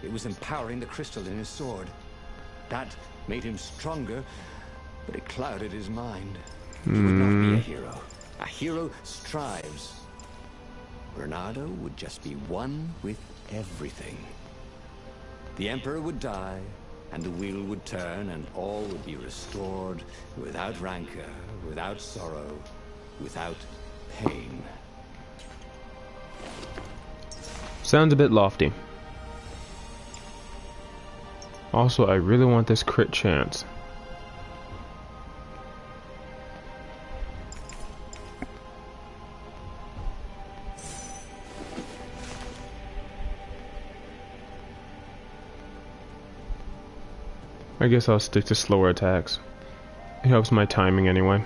It was empowering the crystal in his sword. That made him stronger, but it clouded his mind. He would not be a hero. A hero strives. Reynardo would just be one with everything. The Emperor would die, and the wheel would turn, and all would be restored without rancor, without sorrow, without pain. Sounds a bit lofty. Also, I really want this crit chance. I guess I'll stick to slower attacks. It helps my timing anyway.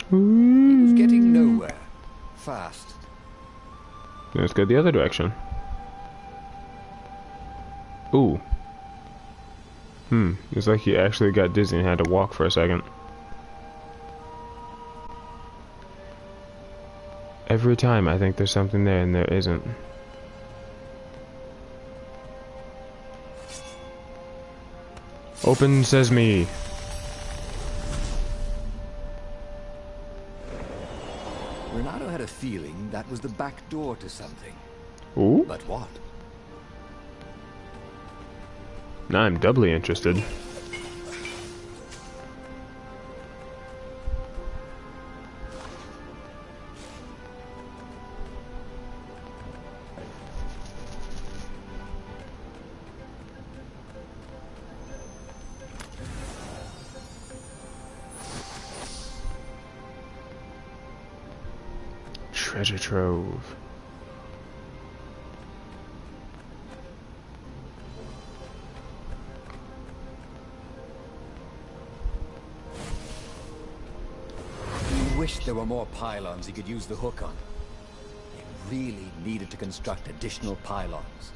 He was getting nowhere. Fast. Let's go the other direction. Ooh. It's like he actually got dizzy and had to walk for a second. Every time I think there's something there and there isn't. Open sesame. Reynardo had a feeling that was the back door to something. Ooh. But what? Now I'm doubly interested. Treasure trove. He wished there were more pylons he could use the hook on. He really needed to construct additional pylons.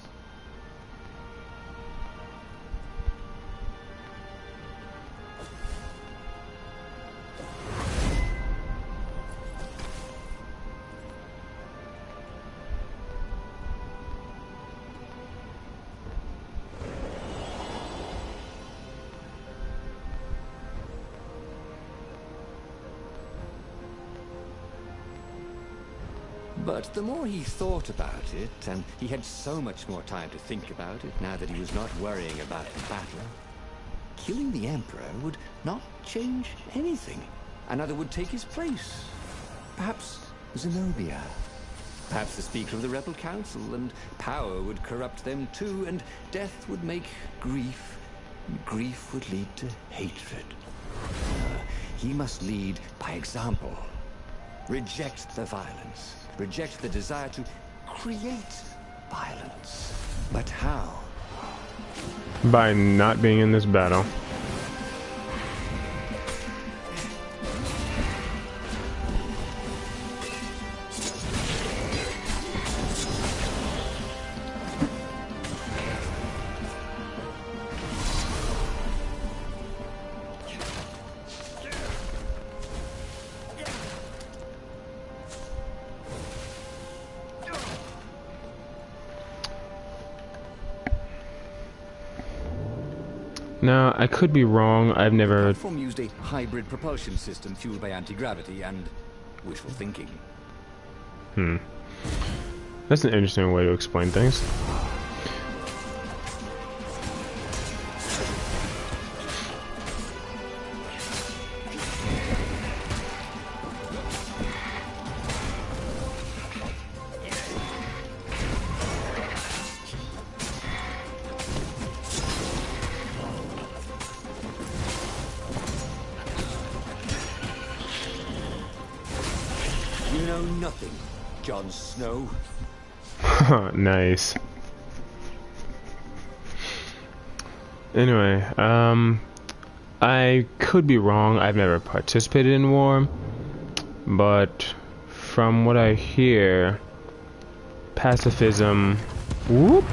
But the more he thought about it, and he had so much more time to think about it now that he was not worrying about the battle, killing the Emperor would not change anything. Another would take his place. Perhaps Zenobia. Perhaps the Speaker of the Rebel Council, and power would corrupt them too, and death would make grief, and grief would lead to hatred. He must lead by example. Reject the violence. Reject the desire to create violence. But how? By not being in this battle. Now, I could be wrong. I've The never... platform used a hybrid propulsion system fueled by anti-gravity and wishful thinking. That's an interesting way to explain things. You know nothing, Jon Snow. Nice. Anyway, I could be wrong. I've never participated in war, but from what I hear, pacifism, whoop,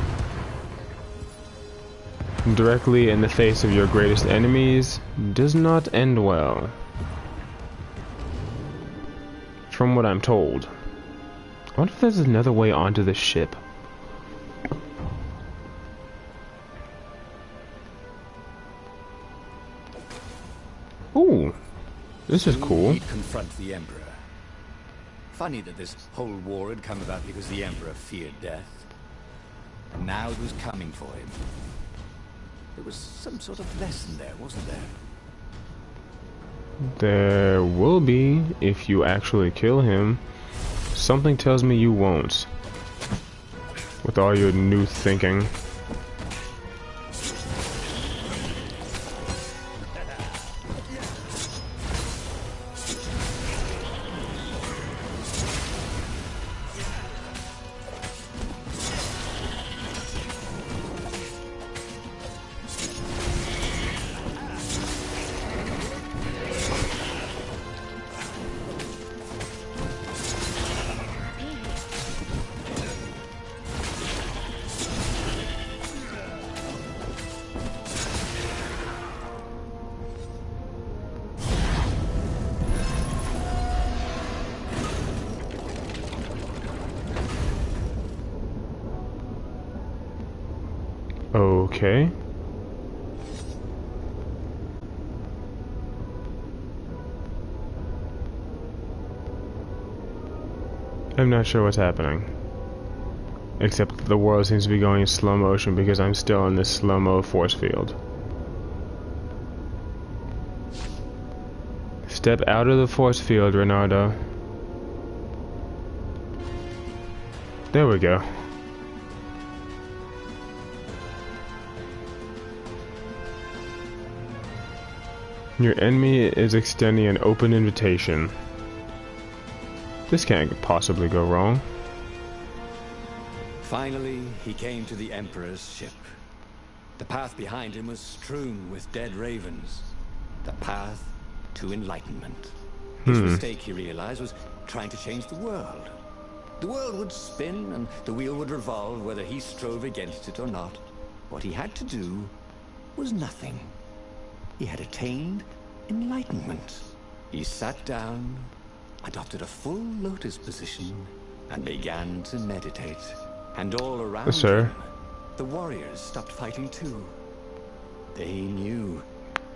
directly in the face of your greatest enemies does not end well. From what I'm told. I wonder if there's another way onto the ship. Ooh, this is cool. He'd confront the Emperor. Funny that this whole war had come about because the Emperor feared death. And now it was coming for him. There was some sort of lesson there, wasn't there? There will be if you actually kill him. Something tells me you won't. With all your new thinking. Okay. I'm not sure what's happening. Except the world seems to be going in slow motion because I'm still in this slow-mo force field. Step out of the force field, Reynardo. There we go. Your enemy is extending an open invitation. This can't possibly go wrong. Finally, he came to the Emperor's ship. The path behind him was strewn with dead ravens. The path to enlightenment. His mistake, he realized, was trying to change the world. The world would spin and the wheel would revolve whether he strove against it or not. What he had to do was nothing. He had attained enlightenment. He sat down, adopted a full lotus position, and began to meditate. And all around him, the warriors stopped fighting too. They knew.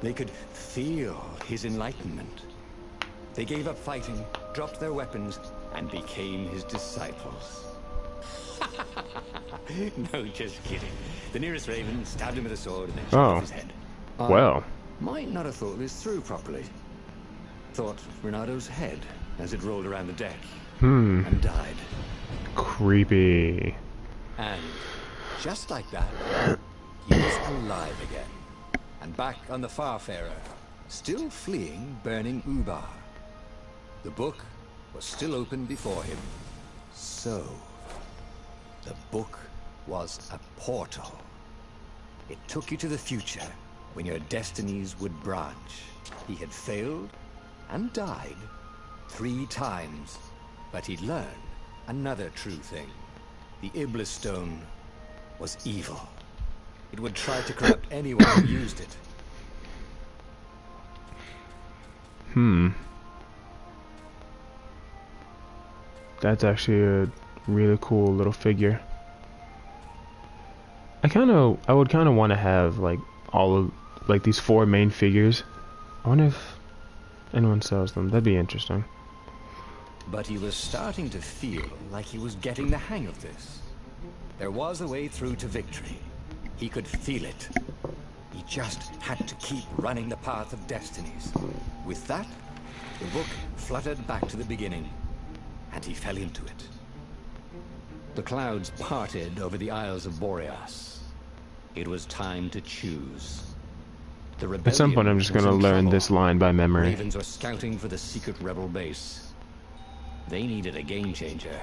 They could feel his enlightenment. They gave up fighting, dropped their weapons, and became his disciples. No, just kidding. The nearest raven stabbed him with a sword and then shot off his head. Well. Might not have thought this through properly. Thought Reynardo's head as it rolled around the deck. And died. Creepy. And just like that, he was alive again. And back on the Farfarer, still fleeing burning Ubar. The book was still open before him. So, the book was a portal. It took you to the future, when your destinies would branch. He had failed and died 3 times, but he'd learned another true thing. The Iblis Stone was evil. It would try to corrupt anyone who used it. That's actually a really cool little figure. I would kind of want to have like all of like these 4 main figures. I wonder if anyone sells them. That'd be interesting. But he was starting to feel like he was getting the hang of this. There was a way through to victory. He could feel it. He just had to keep running the path of Destinies. With that, the book fluttered back to the beginning, and he fell into it. The clouds parted over the Isles of Boreas. It was time to choose. The rebellion At some point, I'm just going to learn trouble. this line by memory. Ravens were scouting for the secret rebel base. They needed a game changer.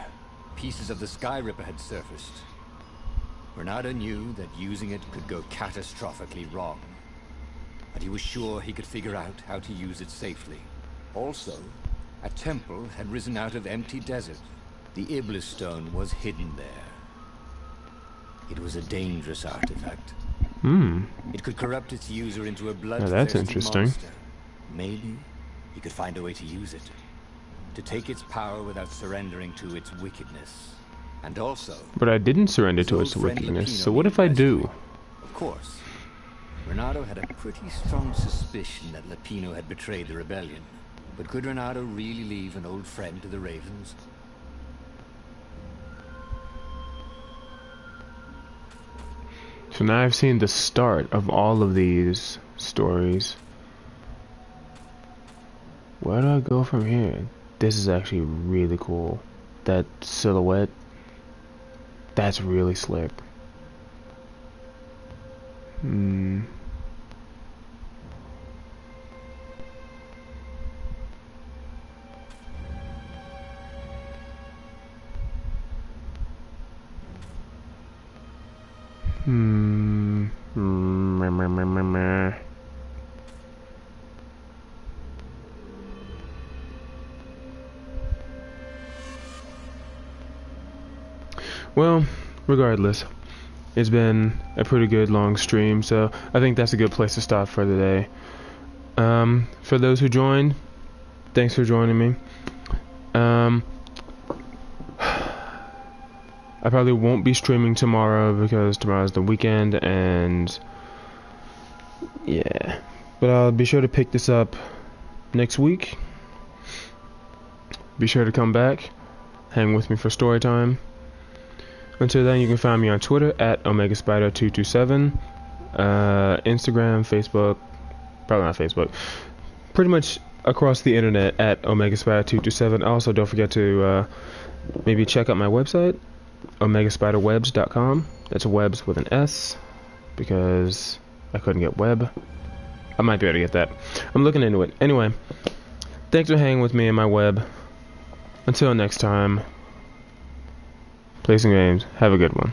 Pieces of the Sky Ripper had surfaced. Reynardo knew that using it could go catastrophically wrong, but he was sure he could figure out how to use it safely. Also, a temple had risen out of empty desert. The Iblis Stone was hidden there. It was a dangerous artifact. It could corrupt its user into a bloodthirsty that's interesting. monster. Maybe he could find a way to use it, to take its power without surrendering to its wickedness. And also, But I didn't surrender his to old its friend wickedness, Lapino so what if I needed do? rescue. Of course, Reynardo had a pretty strong suspicion that Lapino had betrayed the rebellion. But could Reynardo really leave an old friend to the Ravens? So now I've seen the start of all of these stories. Where do I go from here? This is actually really cool. That silhouette, that's really slick. Well, regardless, it's been a pretty good long stream, so I think that's a good place to stop for the day. For those who joined, thanks for joining me. I probably won't be streaming tomorrow because tomorrow's the weekend, and yeah, but I'll be sure to pick this up next week. Be sure to come back, hang with me for story time. Until then, you can find me on Twitter at OmegaSpider227, Instagram, Facebook, probably not Facebook, pretty much across the internet at OmegaSpider227. Also, don't forget to maybe check out my website, OmegaSpiderWebs.com. That's webs with an S, because I couldn't get web. I might be able to get that. I'm looking into it. Anyway, thanks for hanging with me in my web. Until next time, play some games. Have a good one.